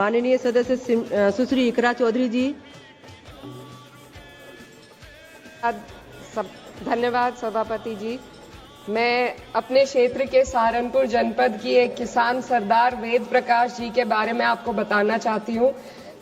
माननीय सदस्य सुश्री इकरा चौधरी जी। धन्यवाद सभापति जी। मैं अपने क्षेत्र के सहारनपुर जनपद की एक किसान सरदार वेद प्रकाश जी के बारे में आपको बताना चाहती हूँ,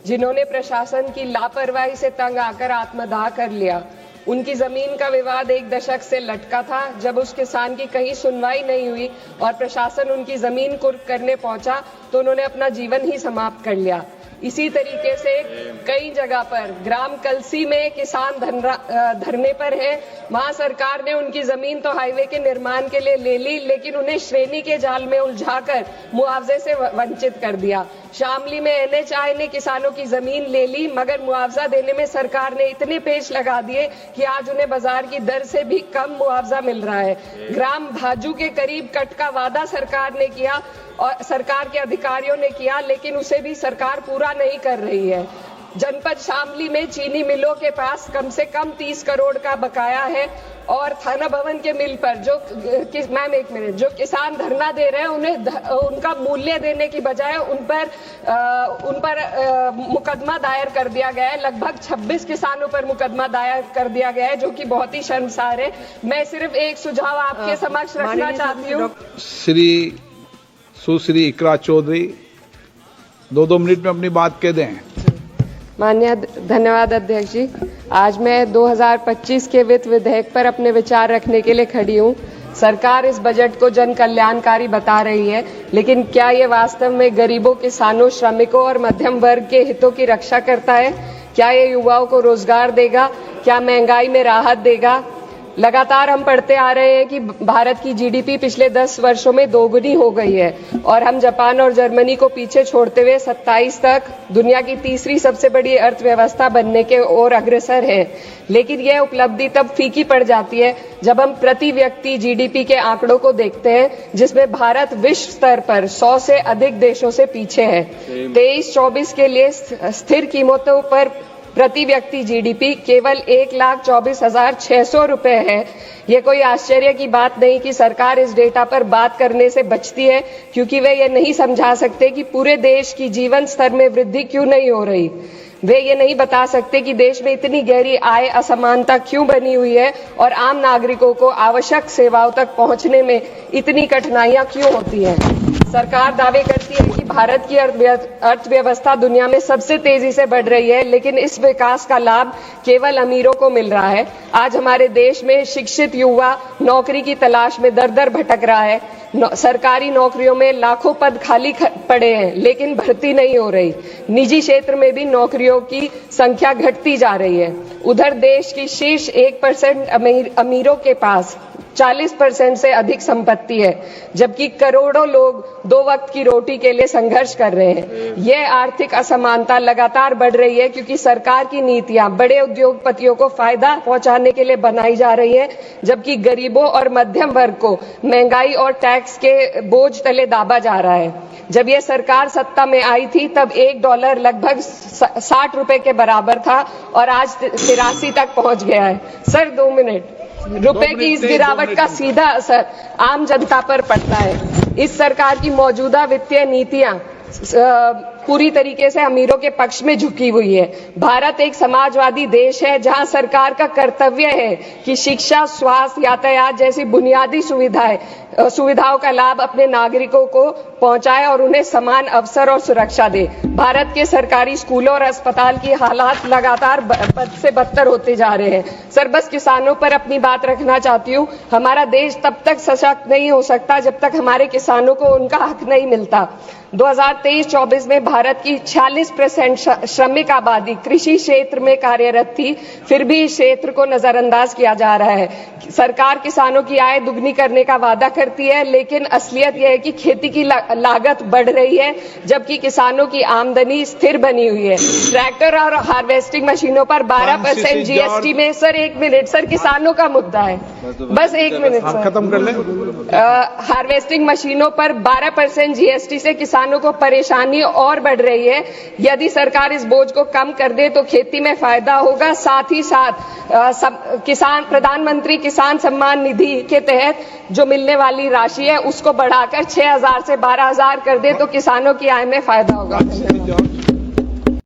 जिन्होंने प्रशासन की लापरवाही से तंग आकर आत्मदाह कर लिया। उनकी जमीन का विवाद 1 दशक से लटका था। जब उस किसान की कहीं सुनवाई नहीं हुई और प्रशासन उनकी जमीन कुर्क करने पहुंचा तो उन्होंने अपना जीवन ही समाप्त कर लिया। इसी तरीके से कई जगह पर ग्राम कलसी में किसान धरने पर हैं। वहां सरकार ने उनकी जमीन तो हाईवे के निर्माण के लिए ले ली, लेकिन उन्हें श्रेणी के जाल में उलझाकर मुआवजे से वंचित कर दिया। शामली में NHI ने किसानों की जमीन ले ली, मगर मुआवजा देने में सरकार ने इतने पेच लगा दिए कि आज उन्हें बाजार की दर से भी कम मुआवजा मिल रहा है। ग्राम भाजू के करीब कट का वादा सरकार ने किया और सरकार के अधिकारियों ने किया, लेकिन उसे भी सरकार पूरा नहीं कर रही है। जनपद शामली में चीनी मिलों के पास कम से कम 30 करोड़ का बकाया है और थाना भवन के मिल पर जो किसान धरना दे रहे हैं उन्हें उनका मूल्य देने की बजाय उन पर मुकदमा दायर कर दिया गया है। लगभग 26 किसानों पर मुकदमा दायर कर दिया गया है, जो कि बहुत ही शर्मसार है। मैं सिर्फ एक सुझाव आपके समक्ष रखना चाहती हूँ। सुश्री इकरा चौधरी 2 मिनट में अपनी बात कह दें। माननीय धन्यवाद अध्यक्ष जी। आज मैं 2025 के वित्त विधेयक पर अपने विचार रखने के लिए खड़ी हूँ। सरकार इस बजट को जन कल्याणकारी बता रही है, लेकिन क्या ये वास्तव में गरीबों, किसानों, श्रमिकों और मध्यम वर्ग के हितों की रक्षा करता है? क्या ये युवाओं को रोजगार देगा? क्या महंगाई में राहत देगा? लगातार हम पढ़ते आ रहे हैं कि भारत की GDP पिछले 10 वर्षों में दोगुनी हो गई है और हम जापान और जर्मनी को पीछे छोड़ते हुए 27 तक दुनिया की तीसरी सबसे बड़ी अर्थव्यवस्था बनने के ओर अग्रसर है। लेकिन यह उपलब्धि तब फीकी पड़ जाती है जब हम प्रति व्यक्ति GDP के आंकड़ों को देखते हैं, जिसमें भारत विश्व स्तर पर 100 से अधिक देशों से पीछे है। 23-24 के लिए स्थिर कीमतों पर प्रति व्यक्ति GDP केवल 1,24,600 रुपए है। ये कोई आश्चर्य की बात नहीं कि सरकार इस डेटा पर बात करने से बचती है, क्योंकि वे ये नहीं समझा सकते कि पूरे देश की जीवन स्तर में वृद्धि क्यों नहीं हो रही। वे ये नहीं बता सकते कि देश में इतनी गहरी आय असमानता क्यों बनी हुई है और आम नागरिकों को आवश्यक सेवाओं तक पहुंचने में इतनी कठिनाइयां क्यों होती हैं। सरकार दावे करती है कि भारत की अर्थव्यवस्था दुनिया में सबसे तेजी से बढ़ रही है, लेकिन इस विकास का लाभ केवल अमीरों को मिल रहा है। आज हमारे देश में शिक्षित युवा नौकरी की तलाश में दर-दर भटक रहा है। सरकारी नौकरियों में लाखों पद खाली पड़े हैं, लेकिन भर्ती नहीं हो रही। निजी क्षेत्र में भी नौकरियों की संख्या घटती जा रही है। उधर देश की शीर्ष 1% अमीरों के पास 40% से अधिक संपत्ति है, जबकि करोड़ों लोग 2 वक्त की रोटी के लिए संघर्ष कर रहे हैं। यह आर्थिक असमानता लगातार बढ़ रही है क्योंकि सरकार की नीतियां बड़े उद्योगपतियों को फायदा पहुंचाने के लिए बनाई जा रही है, जबकि गरीबों और मध्यम वर्ग को महंगाई और टैक्स के बोझ तले दाबा जा रहा है। जब यह सरकार सत्ता में आई थी तब $1 लगभग 60 रुपए के बराबर था और आज 83 तक पहुंच गया है। Sir 2 minute. रुपए की इस गिरावट का सीधा असर आम जनता पर पड़ता है। इस सरकार की मौजूदा वित्तीय नीतियां पूरी तरीके से अमीरों के पक्ष में झुकी हुई है। भारत एक समाजवादी देश है जहां सरकार का कर्तव्य है कि शिक्षा, स्वास्थ्य, यातायात जैसी बुनियादी सुविधाओं का लाभ अपने नागरिकों को पहुंचाए और उन्हें समान अवसर और सुरक्षा दे। भारत के सरकारी स्कूलों और अस्पताल की हालात लगातार बद से बदतर होते जा रहे हैं। सर बस किसानों पर अपनी बात रखना चाहती हूँ। हमारा देश तब तक सशक्त नहीं हो सकता जब तक हमारे किसानों को उनका हक नहीं मिलता। 2023-24 में भारत की 46% श्रमिक आबादी कृषि क्षेत्र में कार्यरत थी, फिर भी इस क्षेत्र को नजरअंदाज किया जा रहा है। सरकार किसानों की आय दुगनी करने का वादा करती है, लेकिन असलियत यह है कि खेती की लागत बढ़ रही है, जबकि किसानों की आमदनी स्थिर बनी हुई है। ट्रैक्टर और हार्वेस्टिंग मशीनों पर 12% GST में सर 1 मिनट सर, किसानों का मुद्दा है, बस 1 मिनट सर, खत्म कर लें। हार्वेस्टिंग मशीनों पर 12% GST से किसानों को परेशानी और बढ़ रही है। यदि सरकार इस बोझ को कम कर दे तो खेती में फायदा होगा। साथ ही साथ प्रधानमंत्री किसान सम्मान निधि के तहत जो मिलने वाली राशि है उसको बढ़ाकर 6,000 से 12,000 कर दे तो किसानों की आय में फायदा होगा। जॉर्ज